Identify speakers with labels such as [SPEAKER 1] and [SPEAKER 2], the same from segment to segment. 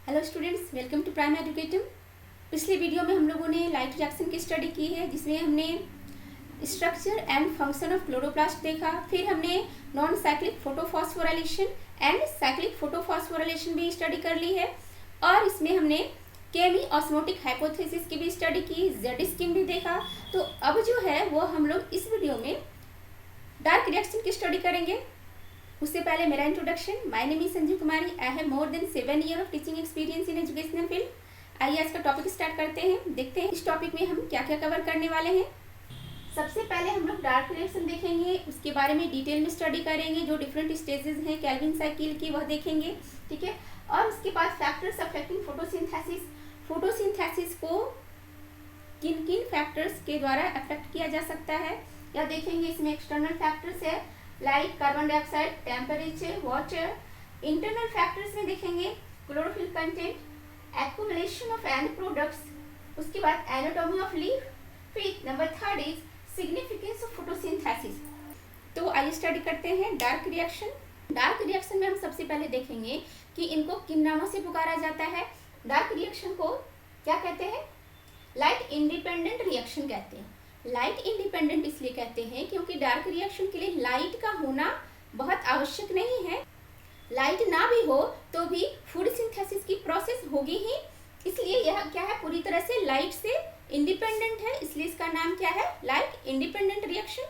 [SPEAKER 1] Hello students, welcome to prime educative. पिछले video में हम लोगों ने लाइट रिएक्शन की स्टडी की है, जिसमें हमने structure and function of chloroplast देखा। फिर हमने non cyclic photophosphorylation and cyclic photophosphorylation भी स्टडी कर ली है, और इसमें हमने केमी ऑस्मोटिक हाइपोथेसिस की भी स्टडी की, जेड स्कीम भी देखा। तो अब जो है वो हम लोग इस वीडियो में डार्क रिएक्शन की स्टडी करेंगे। उससे पहले मेरा introduction. My name is Sanjeev Kumari. I have more than 7 year of teaching experience in educational field. आइए आज का टॉपिक स्टार्ट करते हैं। देखते हैं इस टॉपिक में हम क्या क्या कवर करने वाले हैं। सबसे पहले हम लोग डार्क रिएक्शन देखेंगे, उसके बारे में डिटेल में स्टडी करेंगे। जो डिफरेंट स्टेजेस हैं केल्विन साइकिल की वह देखेंगे, ठीक है। और उसके बाद फैक्टर्स अफेक्टिंग फोटोसिंथेसिस, फोटोसिंथेसिस को किन किन फैक्टर्स के द्वारा अफेक्ट किया जा सकता है या देखेंगे। इसमें एक्सटर्नल फैक्टर्स है like carbon dioxide, temperature, water. Internal factors में देखेंगे chlorophyll content, accumulation of and products, उसके बाद एनाटॉमी ऑफ लीफ। फिर number 3 is significance of photosynthesis. तो आइए स्टडी करते हैं डार्क रिएक्शन। डार्क रिएक्शन में हम सबसे पहले देखेंगे कि इनको किन नामों से पुकारा जाता है। डार्क रिएक्शन को क्या कहते हैं? लाइट इंडिपेंडेंट रिएक्शन कहते हैं। लाइट इंडिपेंडेंट इसलिए कहते हैं क्योंकि डार्क रिएक्शन के लिए लाइट का होना बहुत आवश्यक नहीं है। लाइट ना भी हो तो भी फूड सिंथेसिस की प्रोसेस होगी ही, इसलिए यह क्या है, पूरी तरह से लाइट से इंडिपेंडेंट है, इसलिए इसका नाम क्या है, लाइट इंडिपेंडेंट रिएक्शन।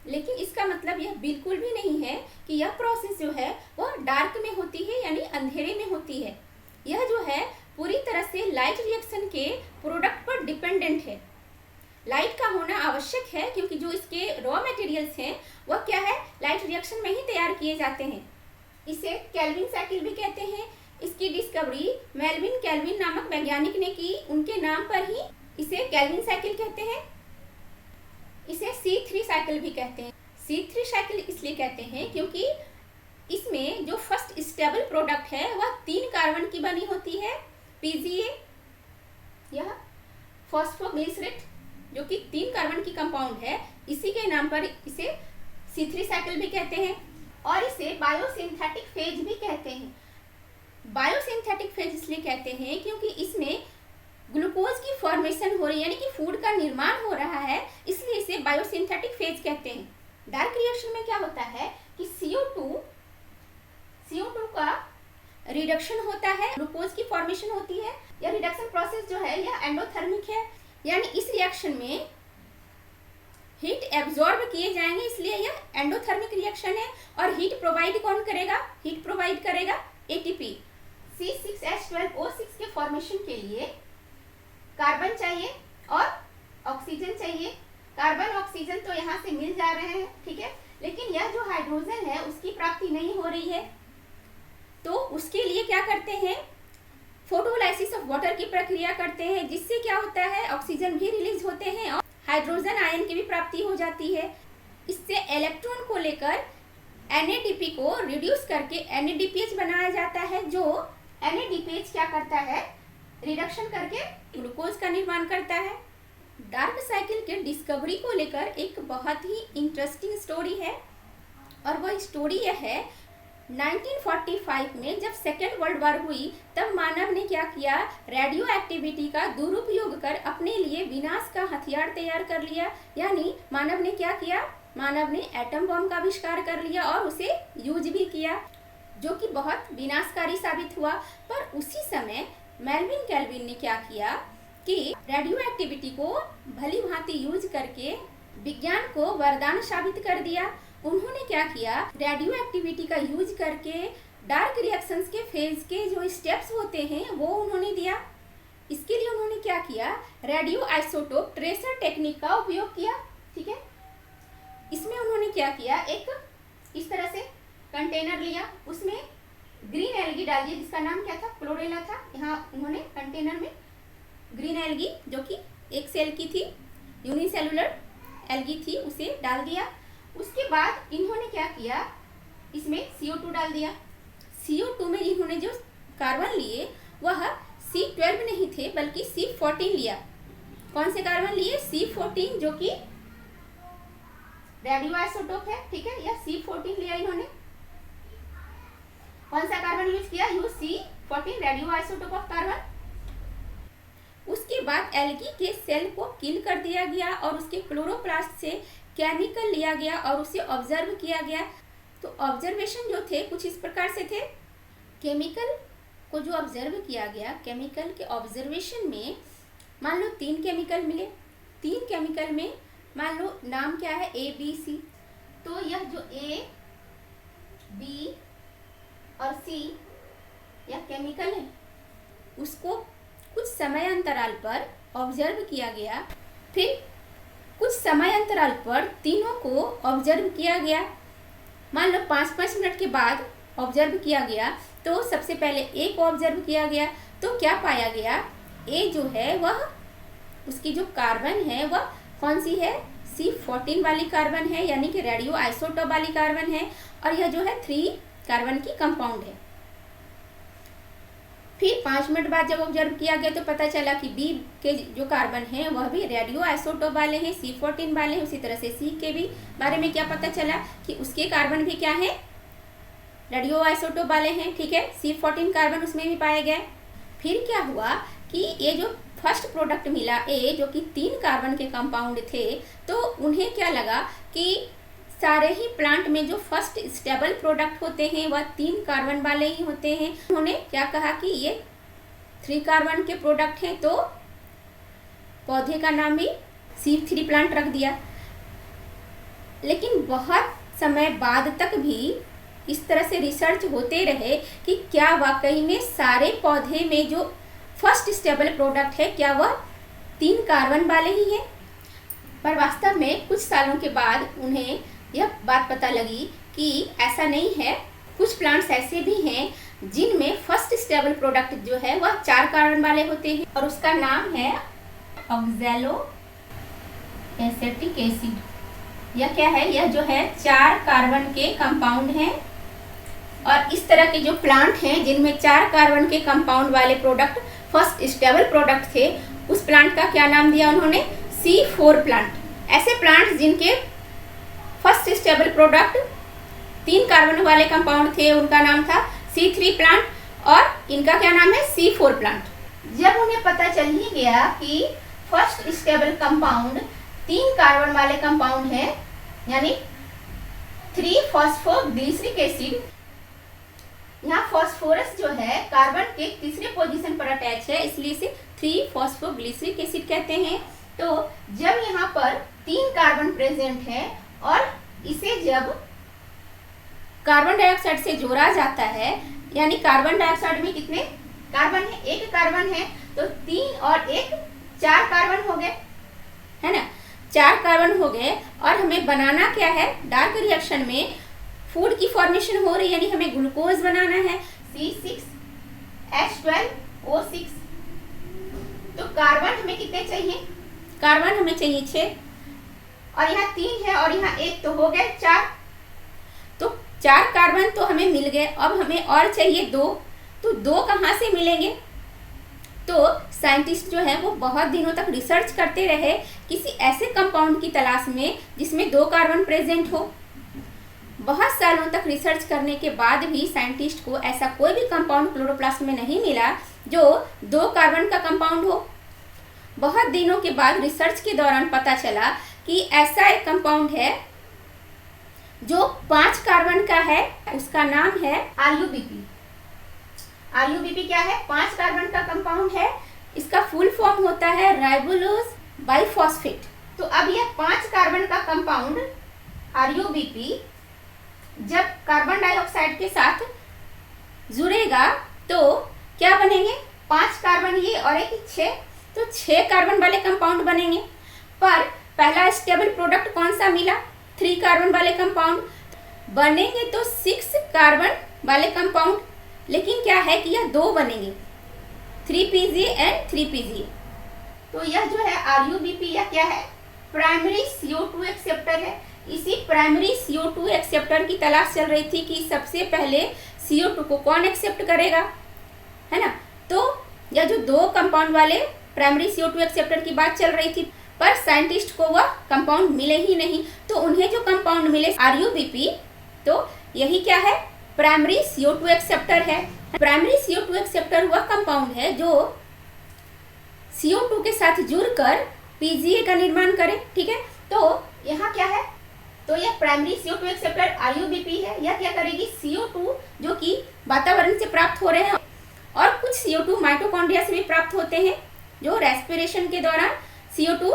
[SPEAKER 1] लेकिन इसका मतलब यह बिल्कुल भी नहीं है कि यह प्रोसेस जो है वह डार्क में होती है, यानी अंधेरे में होती है। यह जो है पूरी तरह से लाइट रिएक्शन के प्रोडक्ट पर डिपेंडेंट है। लाइट का होना आवश्यक है क्योंकि जो इसके रॉ मटेरियल्स हैं वह क्या है, लाइट रिएक्शन में ही तैयार किए जाते हैं। इसे केल्विन साइकिल भी कहते हैं। इसकी डिस्कवरी मेल्विन केल्विन नामक वैज्ञानिक ने की, उनके नाम पर ही इसे केल्विन साइकिल कहते हैं। इसे C3 साइकिल भी कहते हैं। C3 साइकिल इसलिए कहते हैं क्योंकि इसमें जो फर्स्ट स्टेबल प्रोडक्ट है वह 3 कार्बन की बनी होती है, PGA, यह फॉस्फोग्लिसरेट जो कि 3 कार्बन की कंपाउंड है, इसी के नाम पर इसे C3 साइकिल भी कहते हैं। और इसे बायोसिंथेटिक फेज भी कहते हैं। बायोसिंथेटिक फेज इसलिए कहते हैं क्योंकि इसमें ग्लूकोज की फॉर्मेशन हो रही है, यानी कि फूड का निर्माण हो रहा है, इसलिए इसे बायोसिंथेटिक फेज कहते हैं। डार्क रिएक्शन में क्या होता है कि CO2 का रिडक्शन होता है, ग्लूकोज की फॉर्मेशन होती है। यह रिडक्शन प्रोसेस जो है यह एंडोथर्मिक है, यानी इस रिएक्शन में हीट एब्जॉर्ब किए जाएंगे, इसलिए यह एंडोथर्मिक रिएक्शन है। और हीट प्रोवाइड कौन करेगा? हीट प्रोवाइड करेगा ATP। C6H12O6 के फॉर्मेशन के लिए कार्बन चाहिए और ऑक्सीजन चाहिए। कार्बन ऑक्सीजन तो यहाँ से मिल जा रहे हैं, ठीक है, लेकिन यह जो हाइड्रोजन है उसकी प्राप्ति नहीं हो रही है। तो उसके लिए क्या करते हैं, फोटोलाइसिस ऑफ वाटर की प्रक्रिया करते हैं, जिससे क्या होता है, ऑक्सीजन भी रिलीज होते हैं और हाइड्रोजन आयन की भी प्राप्ति हो जाती है। इससे इलेक्ट्रॉन को लेकर NADP को रिड्यूस करके NADPH बनाया जाता है। जो NADPH क्या करता है, रिडक्शन करके ग्लूकोज का निर्माण करता है। डार्क साइकिल के डिस्कवरी को लेकर एक बहुत ही इंटरेस्टिंग स्टोरी है, और वह स्टोरी यह है 1945 में जब सेकेंड वर्ल्ड वॉर हुई, तब मानव ने क्या किया, रेडियो एक्टिविटी का दुरुपयोग कर अपने लिए विनाश का हथियार तैयार कर लिया। यानी मानव ने क्या किया, मानव ने एटम बम का आविष्कार कर लिया और उसे यूज भी किया, जो कि बहुत विनाशकारी साबित हुआ। पर उसी समय मेल्विन केल्विन ने क्या किया कि रेडियो एक्टिविटी को भली भांति यूज करके विज्ञान को वरदान साबित कर दिया। उन्होंने क्या किया, रेडियो एक्टिविटी का यूज करके डार्क रिएक्शंस के फेज के जो स्टेप्स होते हैं वो उन्होंने दिया। इसके लिए उन्होंने क्या किया, रेडियो आइसोटोप ट्रेसर टेक्निक का उपयोग किया, ठीक है। इसमें उन्होंने क्या किया, एक इस तरह से कंटेनर लिया, उसमें ग्रीन एल्गी डाल दिया, जिसका नाम क्या था, क्लोरेला था। यहाँ उन्होंने कंटेनर में ग्रीन एल्गी, जो कि एक सेल की थी, यूनिसेलुलर एल्गी थी, उसे डाल दिया। उसके बाद इन्होंने क्या किया, इसमें CO2 डाल दिया। CO2 में इन्होंने जो कार्बन लिए वह C12 नहीं थे बल्कि C14 लिया। कौन से कार्बन लिए? C14, जो कि रेडियो आइसोटोप है, ठीक है, या C14 लिया इन्होंने। कौन सा कार्बन कार्बन यूज किया, U-C14 radio isotope of carbon. उसके बाद एल्गी के सेल को किल कर दिया गया और उसके क्लोरोप्लास्ट से केमिकल लिया गया और उसे ऑब्जर्व किया गया। तो ऑब्जर्वेशन जो थे कुछ इस प्रकार से थे। केमिकल को जो ऑब्जर्व किया गया, केमिकल के ऑब्जर्वेशन में मान लो 3 केमिकल मिले। 3 केमिकल में मान लो नाम क्या है, A, B, C। तो यह जो A, B और C यह केमिकल है, उसको कुछ समय अंतराल पर ऑब्जर्व किया गया। फिर कुछ समय अंतराल पर तीनों को ऑब्जर्व किया गया। मान लो 5-5 मिनट के बाद ऑब्जर्व किया गया। तो सबसे पहले ए को ऑब्जर्व किया गया, तो क्या पाया गया, ए जो है वह उसकी जो कार्बन है वह कौन सी है, C14 वाली कार्बन है, यानी कि रेडियो आइसोटोप वाली कार्बन है। और यह जो है 3 कार्बन की कंपाउंड है। फिर 5 मिनट बाद जब ऑब्जर्व किया गया तो पता चला कि बी के जो कार्बन हैं वह भी रेडियो आइसोटोप वाले हैं, C14 वाले हैं। उसी तरह से सी के भी बारे में क्या पता चला कि उसके कार्बन भी क्या है, रेडियो आइसोटोप वाले हैं। ठीक है, C14 कार्बन उसमें भी पाए गए। फिर क्या हुआ कि ये जो फर्स्ट प्रोडक्ट मिला ए, जो कि 3 कार्बन के कंपाउंड थे, तो उन्हें क्या लगा कि सारे ही प्लांट में जो फर्स्ट स्टेबल प्रोडक्ट होते हैं वह 3 कार्बन वाले ही होते हैं। उन्होंने क्या कहा कि ये 3 कार्बन के प्रोडक्ट हैं, तो पौधे का नाम भी C3 प्लांट रख दिया। लेकिन बहुत समय बाद तक भी इस तरह से रिसर्च होते रहे कि क्या वाकई में सारे पौधे में जो फर्स्ट स्टेबल प्रोडक्ट है क्या वह 3 कार्बन वाले ही हैं। पर वास्तव में कुछ सालों के बाद उन्हें यह बात पता लगी कि ऐसा नहीं है। कुछ प्लांट्स ऐसे भी हैं जिनमें फर्स्ट स्टेबल प्रोडक्ट जो है वह 4 कार्बन वाले होते हैं और उसका नाम है ऑक्सैलो एसेटिक एसिड। यह क्या है, यह जो है 4 कार्बन के कंपाउंड हैं। और इस तरह के जो प्लांट हैं जिनमें 4 कार्बन के कंपाउंड वाले प्रोडक्ट फर्स्ट स्टेबल प्रोडक्ट थे, उस प्लांट का क्या नाम दिया उन्होंने, C4 प्लांट। ऐसे प्लांट जिनके फर्स्ट स्टेबल प्रोडक्ट 3 कार्बन वाले कंपाउंड थे उनका नाम था C3 प्लांट और इनका क्या नाम है, C4 प्लांट। जब उन्हें पता चल ही गया कि फर्स्ट स्टेबल कंपाउंड 3 कार्बन वाले कंपाउंड है, यानी 3-फॉस्फोग्लिसरिक एसिड। यहाँ फॉस्फोरस जो है कार्बन के तीसरे पोजीशन पर अटैच है, इसलिए इसे 3-फॉस्फोग्लिसरिक एसिड कहते हैं। तो जब यहाँ पर 3 कार्बन प्रेजेंट है और इसे जब कार्बन डाइऑक्साइड से जोड़ा जाता है, यानी कार्बन डाइऑक्साइड में कितने कार्बन है, 1 कार्बन है, तो 3 और 1 4 कार्बन हो गए, है ना। 4 कार्बन हो गए और हमें बनाना क्या है, डार्क रिएक्शन में फूड की फॉर्मेशन हो रही है, यानी हमें ग्लूकोज बनाना है, C6H12O6। तो कार्बन हमें कितने चाहिए, कार्बन हमें चाहिए 6 और यहाँ 3 है और यहाँ 1, तो हो गए 4। तो 4 कार्बन तो हमें मिल गए, अब हमें और चाहिए 2। तो 2 कहाँ से मिलेंगे। तो साइंटिस्ट जो है वो बहुत दिनों तक रिसर्च करते रहे किसी ऐसे कंपाउंड की तलाश में जिसमें 2 कार्बन प्रेजेंट हो। बहुत सालों तक रिसर्च करने के बाद भी साइंटिस्ट को ऐसा कोई भी कंपाउंड क्लोरोप्लास्ट में नहीं मिला जो 2 कार्बन का कंपाउंड हो। बहुत दिनों के बाद रिसर्च के दौरान पता चला कि ऐसा एक कंपाउंड है जो 5 कार्बन का है, उसका नाम है RuBP। RuBP क्या है, 5 कार्बन का कंपाउंड है। इसका फुल फॉर्म होता है राइबोलोज बाइफॉस्फेट। तो अब यह 5 कार्बन का कंपाउंड RuBP जब कार्बन डाइऑक्साइड के साथ जुड़ेगा तो क्या बनेंगे, 5 कार्बन ये और एक 6, तो 6 कार्बन वाले कंपाउंड बनेंगे। पर पहला स्टेबल प्रोडक्ट कौन सा मिला, 3 कार्बन वाले कंपाउंड बनेंगे तो 6 कार्बन वाले कंपाउंड, लेकिन क्या है कि यह 2 बनेंगे, 3PGA एंड 3PGA। तो यह जो है RuBP यह क्या है, प्राइमरी CO2 एक्सेप्टर है। इसी प्राइमरी CO2 एक्सेप्टर की तलाश चल रही थी कि सबसे पहले CO2 को कौन एक्सेप्ट करेगा, है ना। तो यह जो 2 कंपाउंड वाले प्राइमरी CO2 एक्सेप्टर की बात चल रही थी, पर साइंटिस्ट को वह कंपाउंड मिले ही नहीं। तो उन्हें जो कंपाउंड मिले RuBP, तो यही क्या है, प्राइमरी CO2 एक्सेप्टर है। प्राइमरी CO2 एक्सेप्टर वह कंपाउंड है जो CO2 के साथ जुड़कर PGA का निर्माण करे। ठीक है, तो यहाँ क्या है, तो यह प्राइमरी CO2 एक्सेप्टर RUBP है। यह क्या करेगी, CO2 जो कि वातावरण से प्राप्त हो रहे हैं और कुछ CO2 माइटोकॉन्ड्रिया से भी प्राप्त होते हैं जो रेस्पिरेशन के दौरान CO2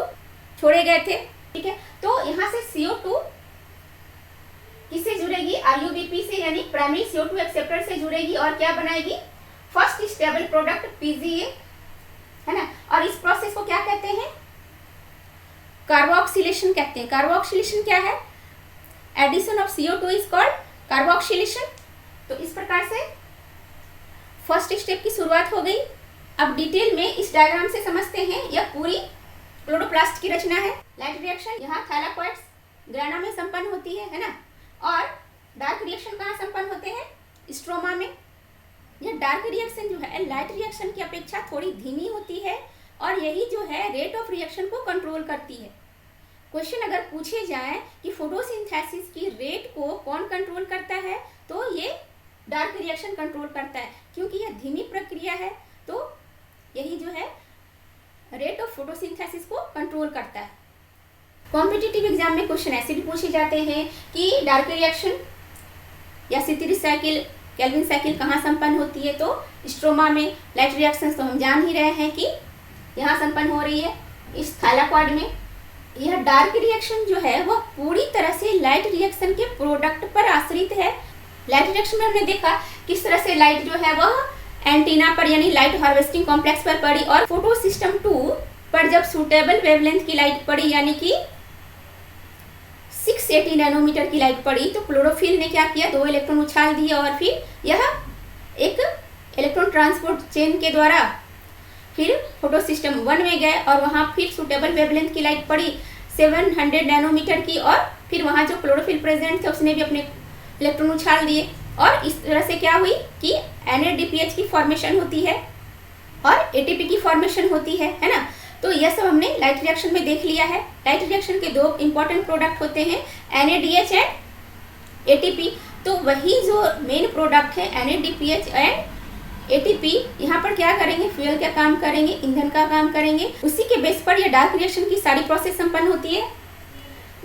[SPEAKER 1] छोड़े गए थे। ठीक है, तो यहाँ से CO2 किससे जुड़ेगी, RUBP से, यानी प्राइमरी CO2 एक्सेप्टर से जुड़ेगी और क्या बनाएगी, फर्स्ट स्टेबल प्रोडक्ट PGA, है ना। और इस प्रोसेस को क्या कहते हैं, कार्बोक्सिलेशन कहते हैं। कार्बोक्सिलेशन क्या है, addition of CO2 is called carboxylation. तो इस प्रकार से फर्स्ट स्टेप की शुरुआत हो गई। अब डिटेल में इस डायग्राम से समझते हैं। यह पूरी क्लोरोप्लास्ट की रचना है। लाइट रिएक्शन यहाँ थाइलाकोइड्स ग्राना में संपन्न होती है ना। और डार्क रिएक्शन कहाँ संपन्न होते हैं, स्ट्रोमा में। यह डार्क रिएक्शन जो है लाइट रिएक्शन की अपेक्षा थोड़ी धीमी होती है और यही जो है रेट ऑफ रिएक्शन को कंट्रोल करती है। क्वेश्चन अगर पूछे जाए कि फोटोसिंथेसिस की रेट को कौन कंट्रोल करता है, तो ये डार्क रिएक्शन कंट्रोल करता है, क्योंकि यह धीमी प्रक्रिया है। तो यही जो है रेट ऑफ फोटोसिंथेसिस को कंट्रोल करता है। कॉम्पिटिटिव एग्जाम में क्वेश्चन ऐसे भी पूछे जाते हैं कि डार्क रिएक्शन या सिथिरिस साइकिल, केल्विन साइकिल कहाँ संपन्न होती है, तो स्ट्रोमा में। लाइट रिएक्शन तो हम जान ही रहे हैं कि यहाँ संपन्न हो रही है, इस थाइलाकॉइड में। यह डार्क रिएक्शन जो है वह पूरी तरह से लाइट रिएक्शन के प्रोडक्ट पर आश्रित है। लाइट रिएक्शन में हमने देखा किस तरह से लाइट जो है वह एंटीना पर यानी लाइट हार्वेस्टिंग कॉम्प्लेक्स पर पड़ी और फोटो सिस्टम 2 पर जब सूटेबल वेवलेंथ की लाइट पड़ी यानी कि 680 नैनोमीटर की लाइट पड़ी, तो क्लोरोफिल ने क्या किया, 2 इलेक्ट्रॉन उछाल दिए और फिर यह एक इलेक्ट्रॉन ट्रांसपोर्ट चेन के द्वारा फिर फोटो सिस्टम 1 में गए और वहाँ फिर सूटेबल वेवलेंथ की लाइट पड़ी 700 नैनोमीटर की, और फिर वहाँ जो क्लोरोफिल प्रेजेंट थे उसने भी अपने इलेक्ट्रॉन उछाल दिए और इस तरह से क्या हुई कि NADPH की फॉर्मेशन होती है और ATP की फॉर्मेशन होती है ना। तो यह सब हमने लाइट रिएक्शन में देख लिया है। लाइट रिएक्शन के 2 इंपॉर्टेंट प्रोडक्ट होते हैं, NADH एंड ATP। तो वही जो मेन प्रोडक्ट है NADPH एंड ATP यहाँ पर क्या करेंगे, फ्यूल का काम करेंगे, ईंधन का काम करेंगे। उसी के बेस पर यह डार्क रिएक्शन की सारी प्रोसेस संपन्न होती है।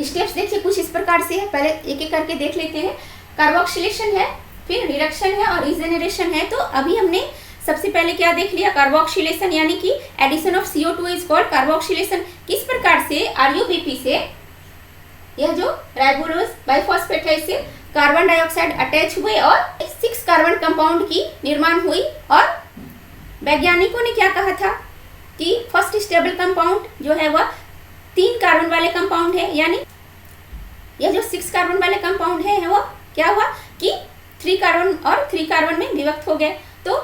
[SPEAKER 1] स्टेप्स देखिए कुछ इस प्रकार से है, पहले एक एक करके देख लेते हैं। कार्बोक्सिलेशन है, फिर रिडक्शन है और रीजेनरेशन है। तो अभी हमने सबसे पहले क्या देख लिया, कार्बोक्सिलेशन यानी कि addition of CO2 is called carboxylation. किस प्रकार से RUBP से यह जो राइबोलोज बाइफॉस्फेट है इससे कार्बन डाइऑक्साइड अटैच हुए और 6 कार्बन कंपाउंड की निर्माण हुई। और वैज्ञानिकों ने क्या कहा था कि फर्स्ट स्टेबल कंपाउंड जो है वह 3 कार्बन वाले कंपाउंड है, यानी यह जो 6 कार्बन वाले कंपाउंड है वो क्या हुआ कि 3 कार्बन और 3 कार्बन में विभक्त हो गए। तो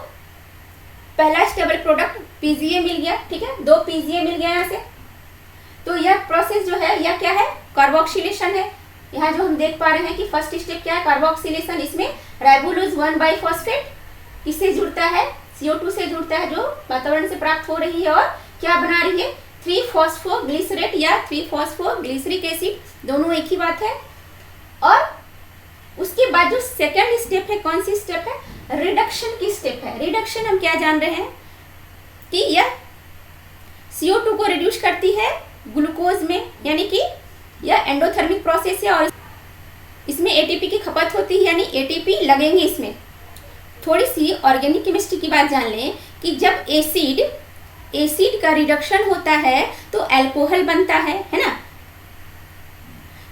[SPEAKER 1] पहला स्टेबल प्रोडक्ट PGA मिल गया। ठीक है, 2 PGA मिल गया यहाँ से। तो यह प्रोसेस जो है यह क्या है, कार्बोक्सिलेशन है। यहाँ जो हम देख पा रहे हैं कि फर्स्ट स्टेप क्या है, कार्बोक्सिलेशन। इसमें राइबोलोज 1 बाइफॉस्फेट किससे जुड़ता है, CO2 से जुड़ता है जो वातावरण से प्राप्त हो रही है और क्या बना रही है, 3-फॉस्फोग्लिसरेट या 3-फॉस्फोग्लिसरिक एसिड, दोनों एक ही बात है। और उसके बाद जो सेकंड स्टेप है, कौन सी स्टेप है, रिडक्शन की स्टेप है। रिडक्शन हम क्या जान रहे हैं कि यह CO2 को रिड्यूस करती है ग्लूकोज में, यानी कि यह एंडोथर्मिक प्रोसेस है और इसमें ATP की खपत होती है, यानी ATP लगेंगे इसमें। थोड़ी सी ऑर्गेनिक केमिस्ट्री की बात जान लें कि जब एसिड का रिडक्शन होता है तो अल्कोहल बनता है ना।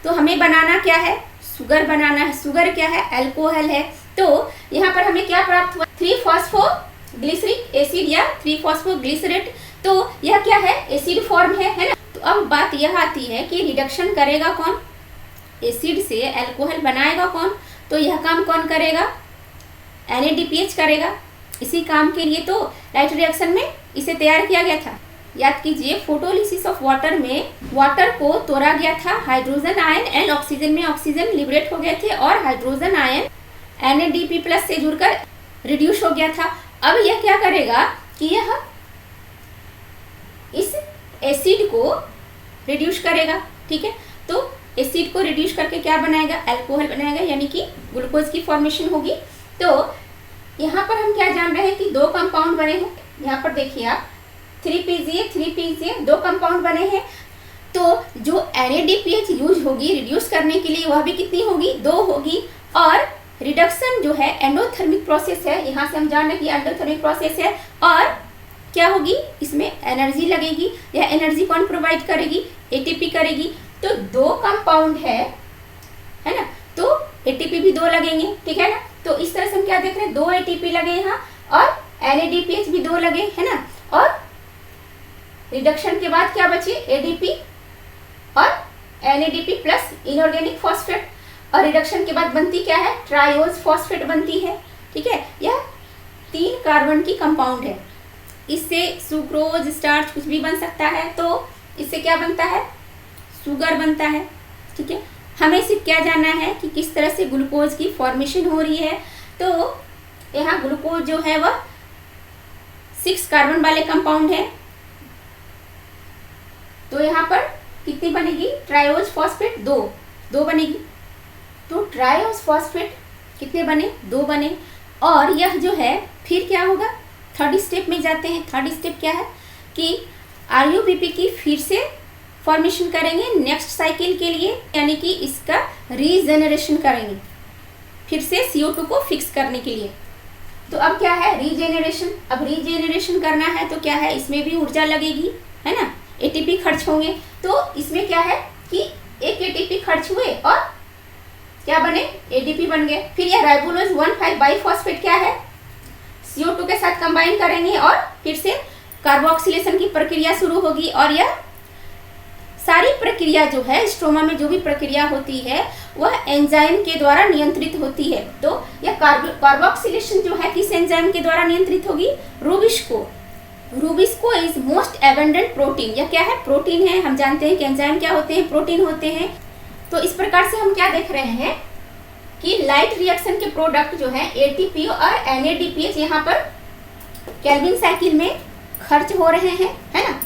[SPEAKER 1] तो हमें बनाना क्या है, शुगर बनाना है। शुगर क्या है, अल्कोहल है। तो यहाँ पर हमें क्या प्राप्त हुआ, 3-फॉस्फोग्लिसरिक एसिड या 3-फॉस्फोग्लिसरेट। तो यह क्या है, एसिड फॉर्म है ना। तो अब बात यह आती है कि रिडक्शन करेगा कौन, एसिड से अल्कोहल बनाएगा कौन, तो यह काम कौन करेगा, NADPH करेगा। इसी काम के लिए तो लाइट रिएक्शन में इसे तैयार किया गया था। याद कीजिए, फोटोलिसिस ऑफ वाटर में वाटर को तोड़ा गया था, हाइड्रोजन आयन एंड ऑक्सीजन में ऑक्सीजन लिबरेट हो गए थे और हाइड्रोजन आयन NADP+ से जुड़कर रिड्यूस हो गया था। अब यह क्या करेगा कि यह इस एसिड को रिड्यूस करेगा। ठीक है, तो एसिड को रिड्यूस करके क्या बनाएगा, अल्कोहल बनाएगा, यानी कि ग्लूकोज की फॉर्मेशन होगी। तो यहाँ पर हम क्या जान रहे हैं कि दो कंपाउंड बने हैं। यहाँ पर देखिए आप 3PGA 2 कंपाउंड बने हैं। तो जो NADPH यूज होगी रिड्यूस करने के लिए वह भी कितनी होगी, 2 होगी। और रिडक्शन जो है एंडोथर्मिक प्रोसेस है, यहाँ से हम जान रहे हैं कि एंडोथर्मिक प्रोसेस है। और क्या होगी, इसमें एनर्जी लगेगी। यह एनर्जी कौन प्रोवाइड करेगी, ATP करेगी। तो 2 कंपाउंड है ना, तो ATP भी 2 लगेंगे, ठीक है ना। तो इस तरह से हम क्या देख रहे हैं, 2 ATP लगे यहाँ और NADPH भी 2 लगे, है ना। और रिडक्शन के बाद क्या बचे, ADP और NADP प्लस इनऑर्गेनिक फॉस्फेट। और रिडक्शन के बाद बनती क्या है, ट्रायोज फॉस्फेट बनती है, ठीक है। यह 3 कार्बन की कंपाउंड है। इससे सुक्रोज, स्टार्च कुछ भी बन सकता है। तो इससे क्या बनता है, शुगर बनता है, ठीक है। हमें सिर्फ क्या जानना है कि किस तरह से ग्लूकोज की फॉर्मेशन हो रही है। तो यहाँ ग्लूकोज जो है वह 6 कार्बन वाले कंपाउंड है। तो यहाँ पर कितनी बनेगी, ट्रायोज फॉस्फेट 2 बनेगी। तो ट्रायोज फॉस्फेट कितने बने, 2 बने। और यह जो है फिर क्या होगा, थर्ड स्टेप में जाते हैं। थर्ड स्टेप क्या है कि RUBP की फिर से फॉर्मेशन करेंगे नेक्स्ट साइकिल के लिए, यानी कि इसका रीजेनरेशन करेंगे फिर से CO2 को फिक्स करने के लिए। तो अब क्या है, रीजेनरेशन। अब रीजेनरेशन करना है तो क्या है, इसमें भी ऊर्जा लगेगी, है ना, ATP खर्च होंगे। तो इसमें क्या है कि एक ATP खर्च हुए और क्या बने, ADP बन गए। फिर यह राइबोलोज 1,5 बाइफॉस्फेट क्या है, CO2 के साथ कंबाइन करेंगे और फिर से कार्बोक्सिलेशन की प्रक्रिया शुरू होगी। और यह सारी प्रक्रिया जो है, स्ट्रोमा में जो भी प्रक्रिया होती है वह एंजाइम के द्वारा नियंत्रित होती है। तो यह कार्बोक्सिलेशन जो है किस एंजाइम के द्वारा नियंत्रित होगी, rubisco. Rubisco is most abundant protein. यह क्या है, प्रोटीन है। हम जानते हैं कि एंजाइम क्या होते हैं, प्रोटीन होते हैं। तो इस प्रकार से हम क्या देख रहे हैं कि लाइट रिएक्शन के प्रोडक्ट जो है ATP और NADPH यहाँ पर केल्विन साइकिल में खर्च हो रहे हैं, है ना।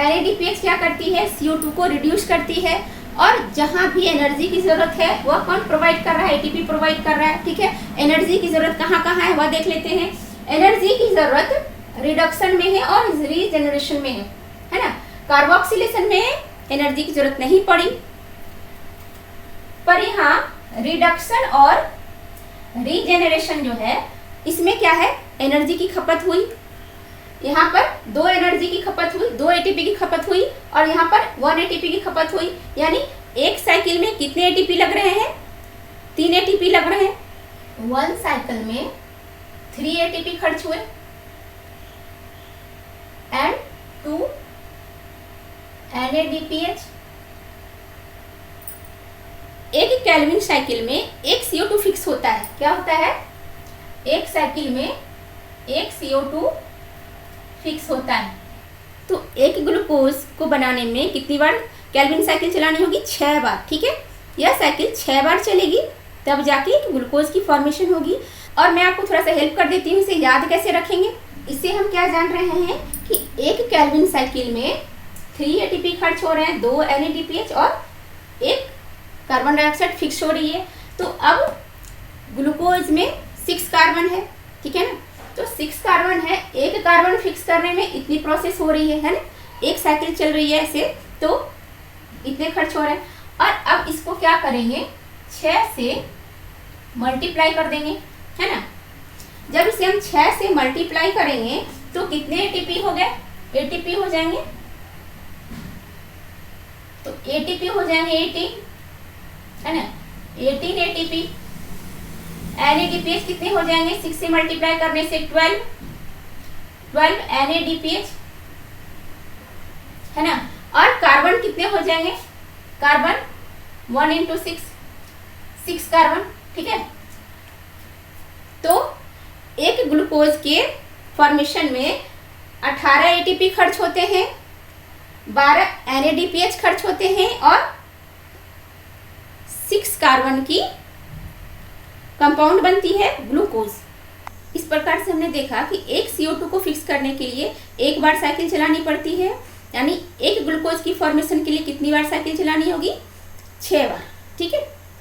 [SPEAKER 1] NADPH क्या करती है, CO2 को रिड्यूस करती है। और जहाँ भी एनर्जी की जरूरत है वह कौन प्रोवाइड कर रहा है, ATP प्रोवाइड कर रहा है, ठीक है। एनर्जी की जरूरत कहाँ कहाँ है वह देख लेते हैं। एनर्जी की जरूरत रिडक्शन में है और रीजेनरेशन में है ना। कार्बोक्सिलेशन में एनर्जी की जरूरत नहीं पड़ी, पर यहाँ रिडक्शन और रीजेनरेशन जो है इसमें क्या है, एनर्जी की खपत हुई। यहाँ पर 2 एनर्जी की खपत हुई, 2 ATP की खपत हुई और यहाँ पर 1 ATP की खपत हुई। यानी एक साइकिल में कितने ATP लग रहे हैं, 3 ATP लग रहे हैं। 1 साइकिल में 3 ATP खर्च हुए एंड 2 NADPH। एक केल्विन साइकिल में एक CO2 फिक्स होता है। क्या होता है, एक साइकिल में एक CO2 फिक्स होता है। तो एक ग्लूकोज को बनाने में कितनी बार केल्विन साइकिल चलानी होगी, 6 बार, ठीक है। यह साइकिल 6 बार चलेगी तब जाके एक ग्लूकोज की फॉर्मेशन होगी। और मैं आपको थोड़ा सा हेल्प कर देती हूँ, इसे याद कैसे रखेंगे। इससे हम क्या जान रहे हैं कि एक केल्विन साइकिल में 3 ATP खर्च हो रहे हैं, 2 NADPH और 1 कार्बन डाइऑक्साइड फिक्स हो रही है। तो अब ग्लूकोज में 6 कार्बन है, ठीक है ना। तो 6 कार्बन है, 1 कार्बन फिक्स करने में इतनी प्रोसेस हो रही है ना, एक साइकिल चल रही है ऐसे, तो इतने खर्च हो रहे हैं। और अब इसको क्या करेंगे, 6 से मल्टीप्लाई कर देंगे, है ना। जब इसे हम 6 से मल्टीप्लाई करेंगे तो कितने ATP हो गए, ATP हो जाएंगे। तो ATP हो जाएंगे 18, है ना, 18 ATP। NADPH कितने हो जाएंगे, 6 से मल्टीप्लाई करने से 12 NADPH, है ना। और कार्बन कितने हो जाएंगे, कार्बन 1 × 6 कार्बन, ठीक है। तो एक ग्लूकोज के फॉर्मेशन में 18 ATP खर्च होते हैं, 12 NADPH खर्च होते हैं और 6 कार्बन की कंपाउंड बनती है ग्लूकोज। इस प्रकार से हमने देखा कि एक CO2 को फिक्स करने के लिए एक बार साइकिल चलानी पड़ती है यानी एक ग्लूकोज की फॉर्मेशन के लिए कितनी बार साइकिल चलानी होगी? 6 बार। ठीक है,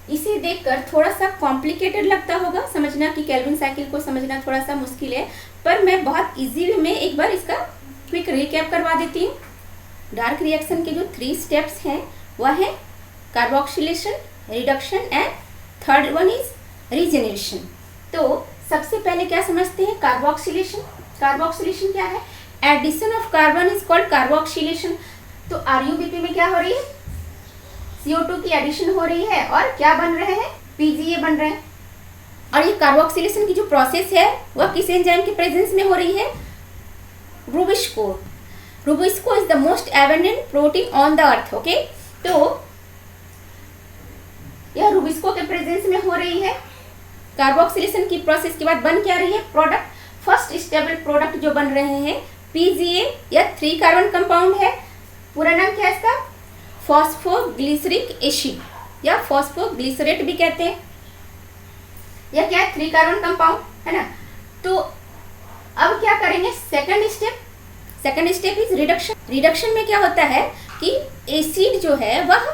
[SPEAKER 1] इसे देखकर थोड़ा सा कॉम्प्लिकेटेड लगता होगा समझना कि केल्विन साइकिल को समझना थोड़ा सा मुश्किल है, पर मैं बहुत इजी वे में एक बार इसका क्विक रिकैप करवा देती हूँ। डार्क रिएक्शन के जो 3 स्टेप्स हैं वह है carboxylation, reduction and third one is regeneration. तो सबसे पहले क्या समझते हैं? कार्बोक्सिलेशन। कार्बोक्सिलेशन क्या है? Addition of carbon is called carboxylation. तो आरयूबीपी में क्या हो रही है? CO2 की एडिशन हो रही है और क्या बन रहे हैं? PGA बन रहे हैं। और ये कार्बोक्सिलेशन की जो प्रोसेस है वह किस एंजाइम के प्रेजेंस में हो रही है? Rubisco. Rubisco is the most abundant protein on the earth. Okay, तो यह रूबिस्को के प्रेजेंस में हो रही है। कार्बोक्सिलेशन की प्रोसेस के बाद बन क्या रही है? प्रोडक्ट। फर्स्ट स्टेबल प्रोडक्ट जो बन रहे हैं PGA या 3 कार्बन कंपाउंड है। पूरा नाम क्या है इसका? फॉस्फोग्लिसरिक एसिड या फॉस्फोग्लिसरेट भी कहते हैं। यह क्या है? 3 कार्बन कंपाउंड है ना। तो अब क्या करेंगे? Second step is reduction. Reduction में क्या होता है कि एसिड जो है वह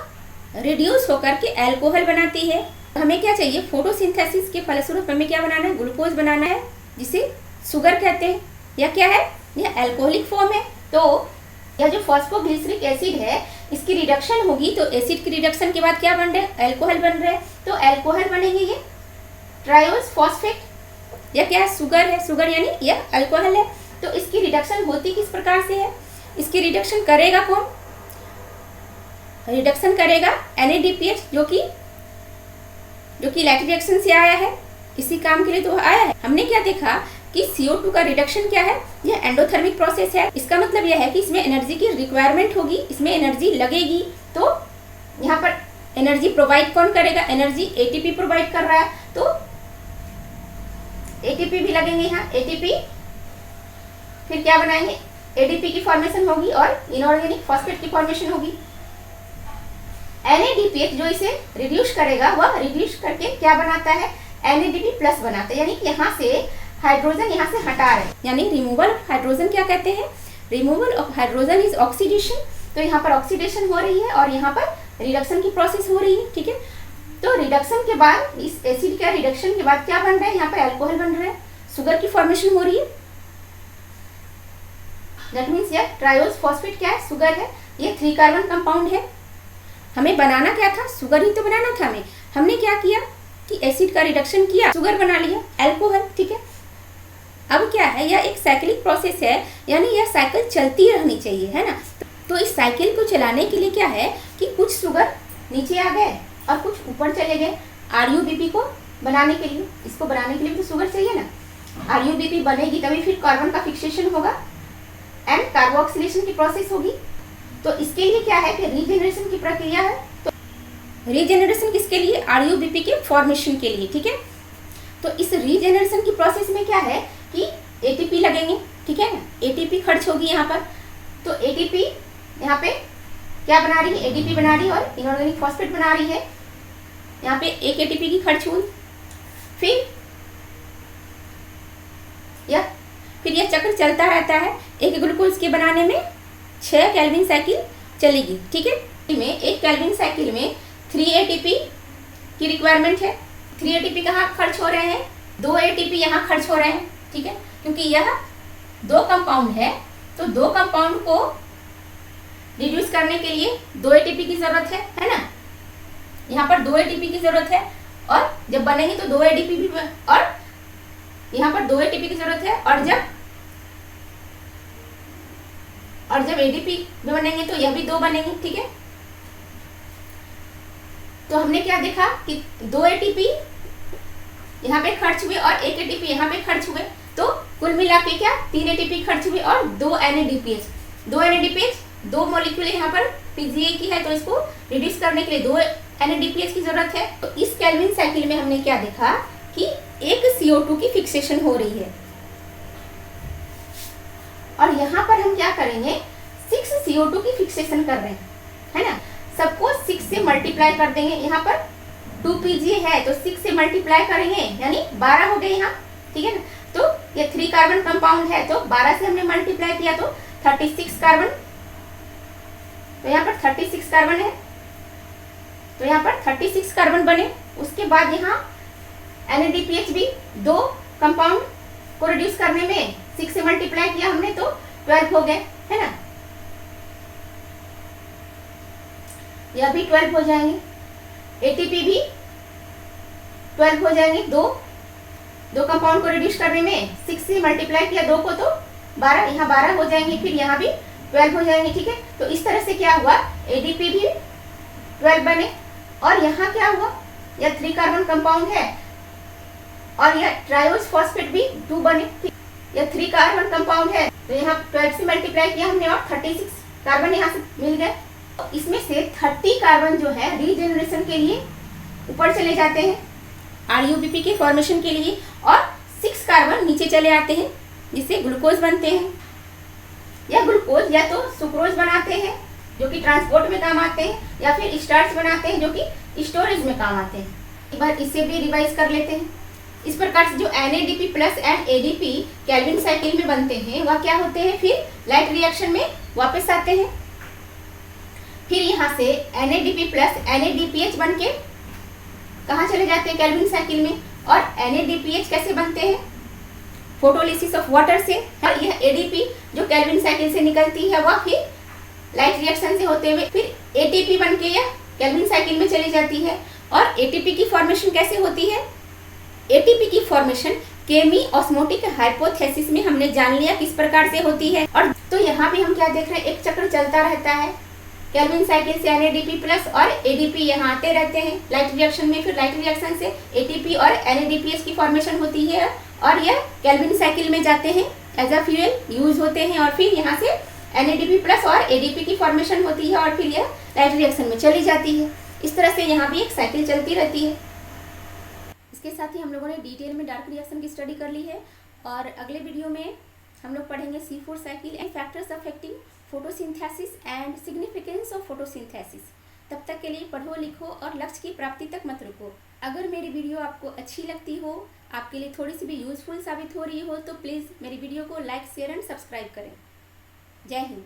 [SPEAKER 1] रिड्यूस होकर के अल्कोहल बनाती है। हमें क्या चाहिए? फोटोसिंथेसिस के फलस्वरूप हमें क्या बनाना है? ग्लूकोज बनाना है, जिसे शुगर कहते हैं। यह क्या है? यह अल्कोहलिक फॉर्म है। तो यह जो फॉस्फोग्लिसरिक एसिड है इसकी रिडक्शन होगी, तो एसिड की रिडक्शन के बाद क्या बन रहे हैं? अल्कोहल बन रहे हैं। तो अल्कोहल बनेंगे ये ट्रायोज फॉस्फेट। यह क्या है? शुगर है। शुगर यानी यह अल्कोहल है। तो इसकी रिडक्शन होती किस प्रकार से है? इसकी रिडक्शन करेगा कौन? रिडक्शन करेगा NADPH, जो कि लैक्टिक रिएक्शन से आया है। इसी काम के लिए तो आया है। हमने क्या देखा कि CO2 का रिडक्शन क्या है? यह एंडोथर्मिक प्रोसेस है। इसका मतलब यह है कि इसमें एनर्जी की रिक्वायरमेंट होगी, इसमें एनर्जी लगेगी। तो यहाँ पर एनर्जी प्रोवाइड कौन करेगा? एनर्जी ATP प्रोवाइड कर रहा है, तो ATP भी लगेंगे यहाँ। ATP फिर क्या बनाएंगे? ADP की फॉर्मेशन होगी और इनऑर्गेनिक फॉस्फेट की फॉर्मेशन होगी। NADPH जो इसे रिड्यूस करेगा वह रिड्यूस करके क्या बनाता है? NADP प्लस बनाता है, यानी कि यहाँ से हाइड्रोजन यहाँ से हटा रहे हैं, यानी रिमूवल ऑफ हाइड्रोजन क्या कहते हैं? Removal of hydrogen is oxidation. तो यहाँ पर ऑक्सीडेशन हो रही है और यहाँ पर रिडक्शन की प्रोसेस हो रही है। ठीक है, तो रिडक्शन के बाद इस एसिड का रिडक्शन के बाद क्या बन रहा है? यहाँ पर अल्कोहल बन रहा है, शुगर की फॉर्मेशन हो रही है। दैट मीन्स यह ट्रायोज फॉस्फेट क्या है? शुगर है। ये 3 कार्बन कंपाउंड है। हमें बनाना क्या था? शुगर ही तो बनाना था हमें। हमने क्या किया कि एसिड का रिडक्शन किया, शुगर बना लिया, अल्कोहल। ठीक है, अब क्या है? यह एक साइक्लिक प्रोसेस है, यानी यह साइकिल चलती रहनी चाहिए, है ना। तो इस साइकिल को चलाने के लिए क्या है कि कुछ शुगर नीचे आ गए और कुछ ऊपर चले गए। आरयूबीपी को बनाने के लिए, इसको बनाने के लिए तो शुगर चाहिए ना। आरयूबीपी बनेगी तभी फिर कार्बन का फिक्सेशन होगा एंड कार्बोक्सिलेशन की प्रोसेस होगी। तो इसके लिए क्या है कि रीजेनरेशन की प्रक्रिया है। तो रीजेनरेशन किसके लिए? आरयूबीपी के फॉर्मेशन के लिए। ठीक है, तो इस रीजेनरेशन की प्रोसेस में क्या है कि ATP लगेंगे। ठीक है ना, ATP खर्च होगी यहाँ पर। तो ATP यहाँ पे क्या बना रही है? ADP बना रही है और इनऑर्गेनिक फॉस्फेट बना रही है। यहाँ पे एक ATP की खर्च हुई। फिर यह चक्र चलता रहता है। एक ग्लूकोज के बनाने में 6 केल्विन साइकिल चलेगी। ठीक है, में एक केल्विन साइकिल में 3 ATP की रिक्वायरमेंट है। 3 ATP कहाँ खर्च हो रहे हैं? 2 ATP यहाँ खर्च हो रहे हैं। ठीक है, क्योंकि यह 2 कंपाउंड है, तो 2 कंपाउंड को रिड्यूस करने के लिए 2 ATP की जरूरत है ना। यहाँ पर 2 ATP की जरूरत है और जब बनेंगे तो 2 ADP भी, और यहाँ पर 2 ATP की जरूरत है, और जब ADP में बनेंगे तो यह भी 2 बनेंगे। ठीक है, तो हमने क्या देखा कि 2 ATP यहाँ पे खर्च हुए और 1 ATP यहाँ पे खर्च हुए, तो कुल मिला के क्या 3 ATP खर्च हुए और 2 NADPH। 2 NADPH 2 मॉलिक्यूल यहाँ पर PGA की है, तो इसको रिड्यूस करने के लिए 2 NADPH की जरूरत है। तो इस केल्विन साइकिल में हमने क्या देखा कि एक CO2 की फिक्सेशन हो रही है, और यहाँ पर हम क्या करेंगे? 6 CO2 की फिक्सेशन कर रहे हैं, है ना। सबको 6 से मल्टीप्लाई कर देंगे। यहाँ पर 2 PGA है तो 6 से मल्टीप्लाई करेंगे, यानी 12 हो गए यहाँ। ठीक है ना, तो ये 3 कार्बन कंपाउंड है, तो 12 से हमने मल्टीप्लाई किया तो 36 कार्बन तो यहाँ पर 36 कार्बन है, तो यहाँ पर 36 कार्बन बने। उसके बाद यहाँ NADPH भी 2 कंपाउंड को रिड्यूस करने में 6 से मल्टीप्लाई किया हमने तो 12 हो गए, है ना। यह भी 12 हो जाएंगे। ATP भी 12 हो जाएंगे। दो कंपाउंड को रिड्यूस करने में 6 से मल्टीप्लाई किया 2 को तो 12, यहाँ 12 हो जाएंगे, फिर यहाँ भी 12 हो जाएंगे, ठीक है। तो इस तरह से क्या हुआ, ADP भी 12 बने। और यहाँ क्या हुआ, यह 3 कार्बन कंपाउंड है और यह ट्रायोज फॉस्फेट भी 2 बने। यह 3 कार्बन कंपाउंड है, तो यहाँ 12 से मल्टीप्लाई किया हमने और 36 कार्बन यहाँ से मिल गए। तो इसमें से 30 कार्बन जो है रीजेनरेशन के लिए ऊपर चले जाते हैं RUBP के फॉर्मेशन के लिए, और 6 कार्बन नीचे चले आते हैं जिससे ग्लूकोज बनते हैं। यह ग्लूकोज या तो सुक्रोज बनाते हैं जो कि ट्रांसपोर्ट में काम आते हैं, या फिर स्टार्च बनाते हैं जो कि स्टोरेज में काम आते हैं। एक बार इसे भी रिवाइज कर लेते हैं। इस प्रकार से जो NADP plus and ADP Calvin cycle में बनते हैं वह क्या होते हैं, फिर लाइट रिएक्शन में वापस आते हैं। फिर यहाँ से NADP प्लस NADPH बन के कहाँ चले जाते हैं, केल्विन साइकिल में। और NADPH कैसे बनते हैं, फोटोलिसिस ऑफ वाटर से। और यह ADP जो केल्विन साइकिल से निकलती है वह फिर लाइट रिएक्शन से होते हुए फिर ATP बन के यह केल्विन साइकिल में चली जाती है। और ATP की फॉर्मेशन कैसे होती है, ATP की फॉर्मेशन केमी ऑस्मोटिक हाइपोथेसिस में हमने जान लिया किस प्रकार से होती है। और तो यहाँ भी हम क्या देख रहे हैं, एक चक्र चलता रहता है, केल्विन साइकिल से NADP प्लस और ADP यहाँ आते रहते हैं लाइट रिएक्शन में, फिर लाइट रिएक्शन से ATP और NADPH की फॉर्मेशन होती है और यह केल्विन साइकिल में जाते हैं, एज अ फ्यूल यूज होते हैं, और फिर यहाँ से NADP प्लस और ADP की फॉर्मेशन होती है और फिर यह लाइट रिएक्शन में चली जाती है। इस तरह से यहाँ भी एक साइकिल चलती रहती है। इसके साथ ही हम लोगों ने डिटेल में डार्क रिएक्शन की स्टडी कर ली है, और अगले वीडियो में हम लोग पढ़ेंगे C4 cycle and factors affecting photosynthesis and significance of photosynthesis. तब तक के लिए पढ़ो, लिखो और लक्ष्य की प्राप्ति तक मत रुको। अगर मेरी वीडियो आपको अच्छी लगती हो, आपके लिए थोड़ी सी भी यूजफुल साबित हो रही हो, तो प्लीज़ मेरी वीडियो को लाइक, शेयर एंड सब्सक्राइब करें। जय हिंद।